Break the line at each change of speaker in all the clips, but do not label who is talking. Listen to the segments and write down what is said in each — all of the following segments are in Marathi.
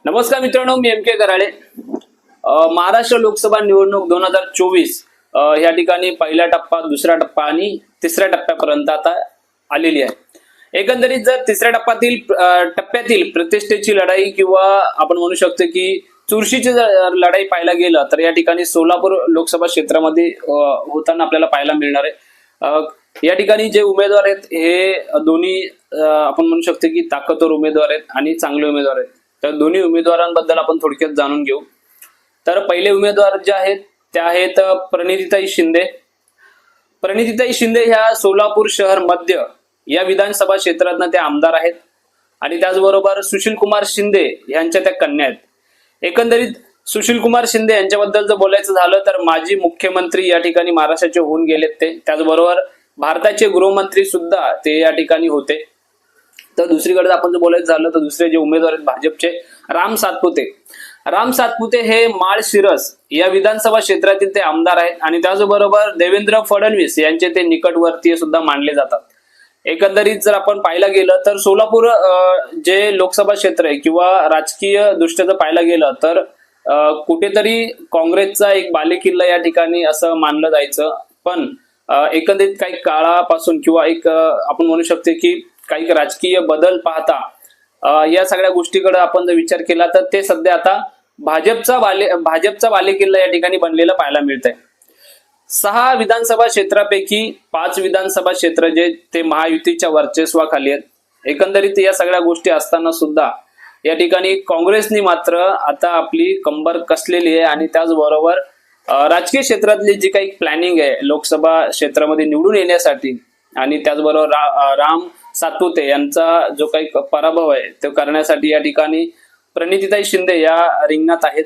नमस्कार मित्रांनो, मी एम.के. कराळे. महाराष्ट्र लोकसभा निवडणूक 2024 या ठिकाणी पहिला टप्पा, दुसरा टप्पा आणि तिसऱ्या टप्प्यापर्यंत आता आलेली आहे. एकंदरीत जर तिसऱ्या टप्प्यातील प्रतिष्ठेची लढाई किंवा आपण म्हणू शकतो की चुरशीची लढाई पाहायला गेलं तर या ठिकाणी सोलापूर लोकसभा क्षेत्रामध्ये होताना आपल्याला पाहायला मिळणार आहे. या ठिकाणी जे उमेदवार आहेत हे दोन्ही आपण म्हणू शकतो की ताकदवर उमेदवार आहेत आणि चांगले उमेदवार आहेत. तर दोन्ही उमेदवारांबद्दल आपण थोडक्यात जाणून घेऊ. तर पहिले उमेदवार जे आहेत ते आहेत प्रणितीताई शिंदे. प्रणितीताई शिंदे ह्या सोलापूर शहर मध्य या विधानसभा क्षेत्रातनं ते आमदार आहेत आणि त्याचबरोबर सुशील कुमार शिंदे यांच्या त्या कन्या आहेत. एकंदरीत सुशील कुमार शिंदे यांच्याबद्दल जर बोलायचं झालं तर माजी मुख्यमंत्री या ठिकाणी महाराष्ट्राचे होऊन गेलेत ते. त्याचबरोबर भारताचे गृहमंत्री सुद्धा ते या ठिकाणी होते. तर दुसरीकडे आपण जर बोलायचं झालं तर दुसरे जे उमेदवार आहेत भाजपचे राम सातपुते. राम सातपुते हे माळशिरस या विधानसभा क्षेत्रातील ते आमदार आहेत आणि त्याचबरोबर देवेंद्र फडणवीस यांचे ते निकटवर्तीय सुद्धा मानले जातात. एकंदरीत जर आपण पाहायला गेलं तर सोलापूर जे लोकसभा क्षेत्र आहे किंवा राजकीय दृष्ट्या जर पाहायला गेलं तर कुठेतरी काँग्रेसचा एक बालेकिल्ला या ठिकाणी असं मानलं जायचं. पण एकंदरीत काही काळापासून किंवा एक आपण म्हणू शकतो की काही राजकीय बदल पाहता या सगळ्या गोष्टीकडे आपण जर विचार केला तर ते सध्या आता भाजपचा बालेकिल्ला या ठिकाणी बनलेला पाहायला मिळत आहे. 6 विधानसभा क्षेत्रापैकी 5 विधानसभा क्षेत्र जे ते महायुतीच्या वर्चस्वाखाली आहेत. एकंदरीत या सगळ्या गोष्टी असताना सुद्धा या ठिकाणी काँग्रेसनी मात्र आता आपली कंबर कसलेली आहे आणि त्याचबरोबर राजकीय क्षेत्रातली जी काही प्लॅनिंग आहे लोकसभा क्षेत्रामध्ये निवडून येण्यासाठी आणि त्याचबरोबर राम सातपुते यांचा जो काही पराभव आहे तो करण्यासाठी या ठिकाणी प्रणितीताई शिंदे या रिंगणात आहेत.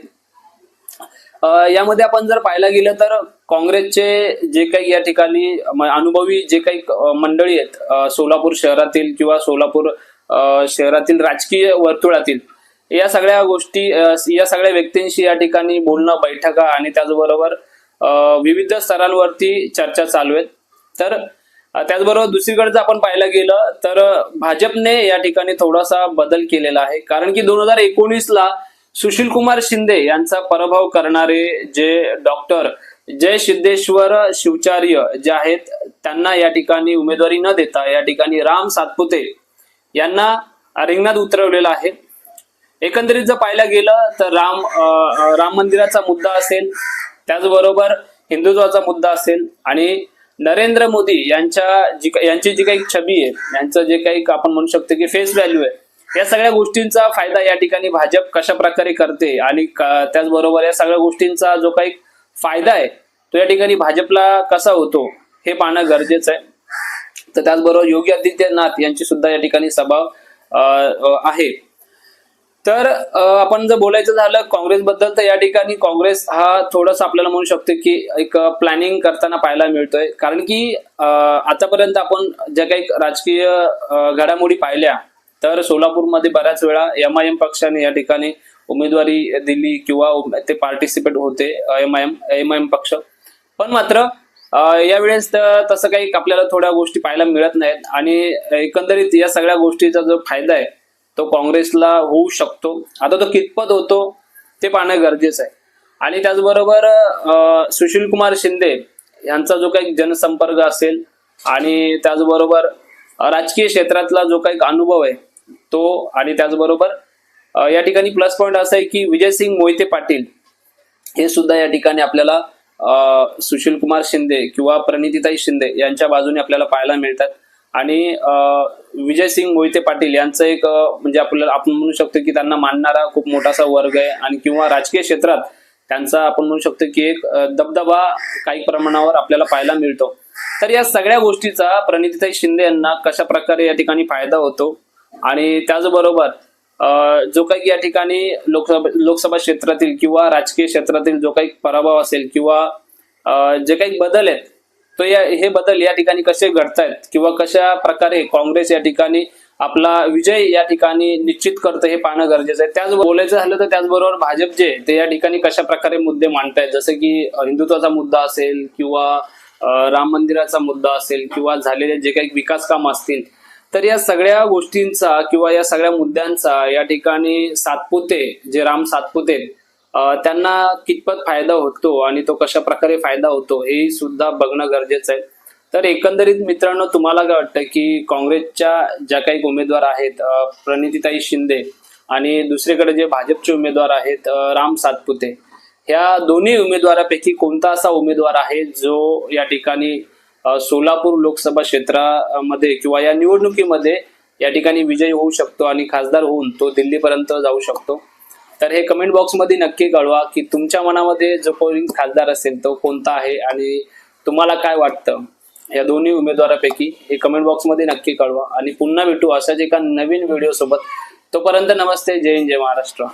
यामध्ये आपण जर पाहायला गेलं तर काँग्रेसचे जे काही या ठिकाणी अनुभवी जे काही मंडळी आहेत सोलापूर शहरातील किंवा सोलापूर शहरातील राजकीय वर्तुळातील या सगळ्या गोष्टी या सगळ्या व्यक्तींशी या ठिकाणी बोलणं, बैठका आणि त्याचबरोबर विविध स्तरांवरती चर्चा चालू आहेत. तर त्याचबरोबर दुसरीकडे जर आपण पाहायला गेलं तर भाजपने या ठिकाणी थोडासा बदल केलेला आहे. कारण की 2019ला सुशील कुमार शिंदे यांचा पराभव करणारे जे डॉक्टर जय सिद्धेश्वर शिवाचार्य जे आहेत त्यांना या ठिकाणी उमेदवारी न देता या ठिकाणी राम सातपुते यांना रिंगणात उतरवलेला आहे. एकंदरीत जर पाहायला गेलं तर राम मंदिराचा मुद्दा असेल, त्याचबरोबर हिंदुत्वाचा मुद्दा असेल आणि नरेंद्र मोदी यांची जी काही छबी आहे, यांचं जे काही आपण म्हणू शकतो की फेस व्हॅल्यू आहे, या सगळ्या गोष्टींचा फायदा या ठिकाणी भाजप कशा प्रकारे करते आणि त्याचबरोबर या सगळ्या गोष्टींचा जो काही फायदा आहे तो या ठिकाणी भाजपला कसा होतो हे पाहणं गरजेचं आहे. तर त्याचबरोबर योगी आदित्यनाथ यांची सुद्धा या ठिकाणी सभा आहे. तर आपण जर बोलायचं झालं काँग्रेसबद्दल तर या ठिकाणी काँग्रेस हा थोडासा आपल्याला म्हणू शकतो की एक प्लॅनिंग करताना पाहायला मिळतोय. कारण की आतापर्यंत आपण ज्या काही राजकीय घडामोडी पाहिल्या तर सोलापूरमध्ये बऱ्याच वेळा MIM पक्षाने या ठिकाणी उमेदवारी दिली किंवा ते पार्टिसिपेट होते MIM पक्ष. पण मात्र यावेळेस तसं काही आपल्याला थोड्या गोष्टी पाहायला मिळत नाहीत आणि एकंदरीत या सगळ्या गोष्टीचा जो फायदा आहे तो काँग्रेसला होऊ शकतो. आता तो कितपत होतो ते पाहणं गरजेचं आहे. आणि त्याचबरोबर सुशील कुमार शिंदे यांचा जो काही जनसंपर्क असेल आणि त्याचबरोबर राजकीय क्षेत्रातला जो काही अनुभव आहे तो आणि त्याचबरोबर या ठिकाणी प्लस पॉइंट असं आहे की विजयसिंग मोहिते पाटील हे सुद्धा या ठिकाणी आपल्याला सुशील कुमार शिंदे किंवा प्रणितीताई शिंदे यांच्या बाजूने आपल्याला पाहायला मिळतात. आणि विजयसिंग मोहिते पाटील यांचं एक म्हणजे आपल्याला आपण म्हणू शकतो की त्यांना मानणारा खूप मोठासा वर्ग आहे आणि किंवा राजकीय क्षेत्रात त्यांचा आपण म्हणू शकतो की एक दबदबा काही प्रमाणावर आपल्याला पाहायला मिळतो. तर या सगळ्या गोष्टीचा प्रणितीताई शिंदे यांना कशा प्रकारे या ठिकाणी फायदा होतो आणि त्याचबरोबर जो काही या ठिकाणी लोकसभा क्षेत्रातील किंवा राजकीय क्षेत्रातील जो काही पराभव असेल किंवा जे काही बदल आहेत तो हे बदल या ठिकाणी कसे घडतायत किंवा कशा प्रकारे काँग्रेस या ठिकाणी आपला विजय या ठिकाणी निश्चित करतं हे पाहणं गरजेचं आहे. त्याच बोलायचं झालं तर त्याचबरोबर भाजप जे ते या ठिकाणी कशा प्रकारे मुद्दे मांडतायत, जसं की हिंदुत्वाचा मुद्दा असेल किंवा राम मंदिराचा मुद्दा असेल किंवा झालेले जे काही विकास काम असतील तर या सगळ्या गोष्टींचा किंवा या सगळ्या मुद्द्यांचा या ठिकाणी सातपुते जे राम सातपुते त्यांना कितपत फायदा होतो आणि तो कशा प्रकारे फायदा होतो हे सुद्धा बघणं गरजेचं आहे. तर एकंदरीत मित्रांनो, तुम्हाला काय वाटतं की काँग्रेसच्या ज्या काही उमेदवार आहेत प्रणितीताई शिंदे आणि दुसरीकडे जे भाजपचे उमेदवार आहेत राम सातपुते, ह्या दोन्ही उमेदवारापैकी कोणता असा उमेदवार आहे जो या ठिकाणी सोलापूर लोकसभा क्षेत्रामध्ये किंवा या निवडणुकीमध्ये या ठिकाणी विजयी होऊ शकतो आणि खासदार होऊन तो दिल्लीपर्यंत जाऊ शकतो? तर हे कमेंट बॉक्समध्ये नक्की कळवा की तुमच्या मनामध्ये जो कोणी खासदार असेल तो कोणता आहे आणि तुम्हाला काय वाटतं या दोन्ही उमेदवारापैकी, हे कमेंट बॉक्समध्ये नक्की कळवा. आणि पुन्हा भेटू अशाच एका नवीन व्हिडिओ सोबत. तोपर्यंत नमस्ते, जय हिंद, जय महाराष्ट्र.